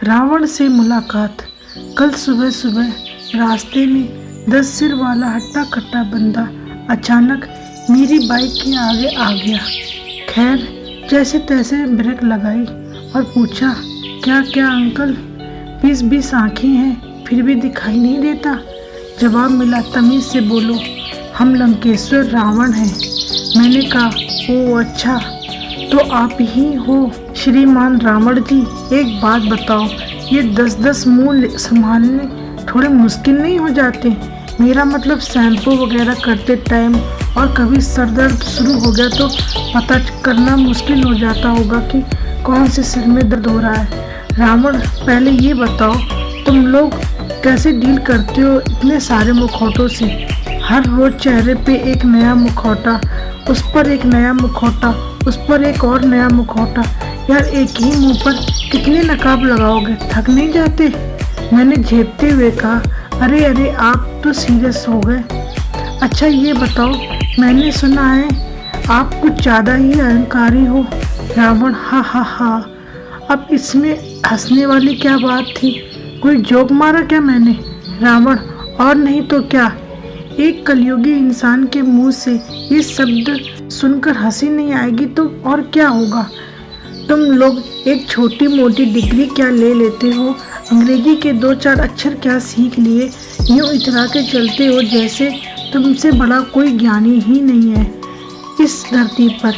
रावण से मुलाकात। कल सुबह सुबह रास्ते में 10 सिर वाला हट्टा कट्टा बंदा अचानक मेरी बाइक के आगे आ गया। खैर जैसे तैसे ब्रेक लगाई और पूछा, क्या क्या अंकल, 20-20 आँखें हैं फिर भी दिखाई नहीं देता? जवाब मिला, तमीज़ से बोलो, हम लंकेश्वर रावण हैं। मैंने कहा, ओ अच्छा, तो आप ही हो श्रीमान रावण जी। एक बात बताओ, ये 10-10 मुंह संभालने थोड़े मुश्किल नहीं हो जाते? मेरा मतलब शैम्पू वगैरह करते टाइम और कभी सर दर्द शुरू हो गया तो पता करना मुश्किल हो जाता होगा कि कौन से सिर में दर्द हो रहा है। रावण, पहले ये बताओ, तुम लोग कैसे डील करते हो इतने सारे मुखौटों से? हर रोज़ चेहरे पे एक नया मुखौटा, उस पर एक नया मुखौटा, उस पर एक और नया मुखौटा। यार एक ही मुंह पर कितने नकाब लगाओगे, थक नहीं जाते? मैंने झेपते हुए कहा, अरे अरे आप तो सीरियस हो गए। अच्छा ये बताओ, मैंने सुना है आप कुछ ज़्यादा ही अहंकारी हो। रावण, हा हा हा। अब इसमें हंसने वाली क्या बात थी? कोई जोक मारा क्या मैंने? रावण, और नहीं तो क्या, एक कलयुगी इंसान के मुंह से ये शब्द सुनकर हंसी नहीं आएगी तो और क्या होगा? तुम लोग एक छोटी मोटी डिग्री क्या ले लेते हो, अंग्रेजी के 2-4 अक्षर क्या सीख लिए, यूँ इतरा के चलते हो जैसे तुमसे बड़ा कोई ज्ञानी ही नहीं है इस धरती पर।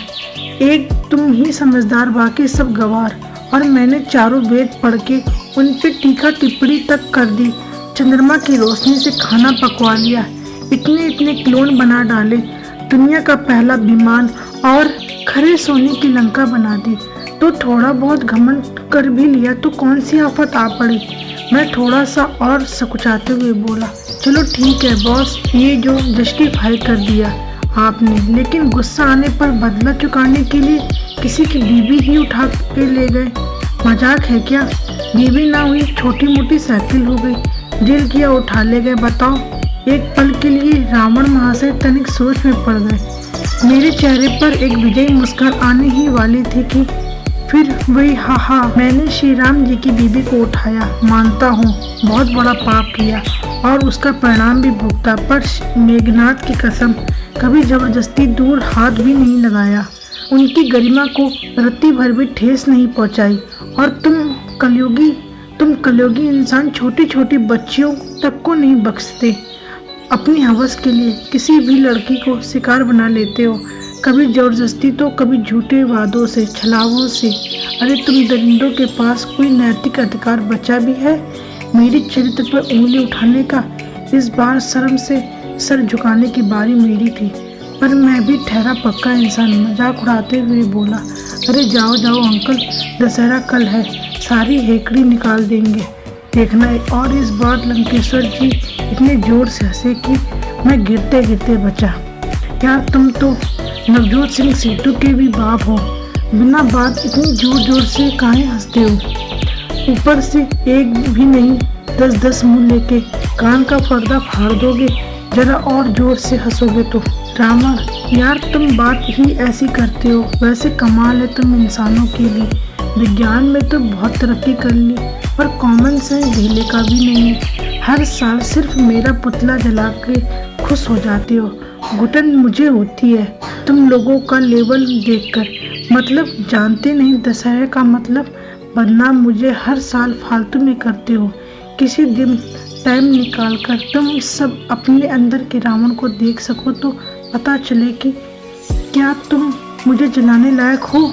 एक तुम ही समझदार, बाकी सब गंवार। और मैंने चारों वेद पढ़ के उन पे टीका टिप्पणी तक कर दी, चंद्रमा की रोशनी से खाना पकवा लिया, इतने इतने क्लोन बना डाले, दुनिया का पहला विमान और खरे सोने की लंका बना दी। तो थोड़ा बहुत घमंड कर भी लिया तो कौन सी आफत आ पड़ी? मैं थोड़ा सा और सकुचाते हुए बोला, चलो ठीक है बॉस, ये जो जस्टिफाई कर दिया आपने, लेकिन गुस्सा आने पर बदला चुकाने के लिए किसी की बीवी ही उठा के ले गए। मजाक है क्या? बीवी ना हुई, छोटी मोटी साइकिल हो गई, दिल किया उठा ले गए। बताओ, एक पल के लिए रावण महाशय तनिक सोच में पड़ गए। मेरे चेहरे पर एक विजयी मुस्कान आने ही वाली थी कि फिर वही हा हा। मैंने श्री राम जी की बीवी को उठाया, मानता हूँ बहुत बड़ा पाप किया और उसका परिणाम भी भुगता, पर मेघनाथ की कसम कभी जबरदस्ती दूर हाथ भी नहीं लगाया, उनकी गरिमा को रत्ती भर भी ठेस नहीं पहुँचाई। और तुम कलयुगी इंसान छोटी छोटी बच्चियों तक को नहीं बख्शते, अपनी हवस के लिए किसी भी लड़की को शिकार बना लेते हो, कभी जबरदस्ती तो कभी झूठे वादों से, छलावों से। अरे तुम दरिंदों के पास कोई नैतिक अधिकार बचा भी है मेरी चरित्र पर उंगली उठाने का? इस बार शर्म से सर झुकाने की बारी मेरी थी, पर मैं भी ठहरा पक्का इंसान मजाक उड़ाते हुए बोला, अरे जाओ जाओ अंकल, दशहरा कल है, सारी हेकड़ी निकाल देंगे, देखना। और इस बार लंकेश्वर जी इतने जोर से हंसे कि मैं गिरते गिरते बचा। यार तुम तो नवजोत सिंह सीटू के भी बाप हो, बिना बात इतनी जोर जोर से काहे हंसते हो? ऊपर से एक भी नहीं, 10-10 मुंह लेके कान का पर्दा फाड़ दोगे जरा और जोर से हंसोगे तो। रावण, यार तुम बात ही ऐसी करते हो। वैसे कमाल है तुम इंसानों की भी, विज्ञान में तो बहुत तरक्की कर ली, पर कॉमन सेंस ढीले का भी नहीं है। हर साल सिर्फ मेरा पुतला जला के खुश हो जाते हो, घुटन मुझे होती है तुम लोगों का लेवल देखकर। मतलब जानते नहीं दशहरे का मतलब, बदनाम मुझे हर साल फालतू में करते हो। किसी दिन टाइम निकाल कर तुम सब अपने अंदर के रावण को देख सको तो पता चले कि क्या तुम मुझे जलाने लायक हो।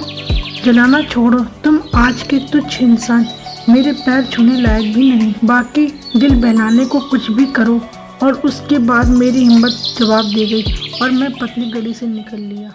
जलाना छोड़ो, तुम आज के तुच्छ इंसान मेरे पैर छूने लायक भी नहीं। बाकी दिल बहलाने को कुछ भी करो। और उसके बाद मेरी हिम्मत जवाब दे गई और मैं पतली गली से निकल लिया।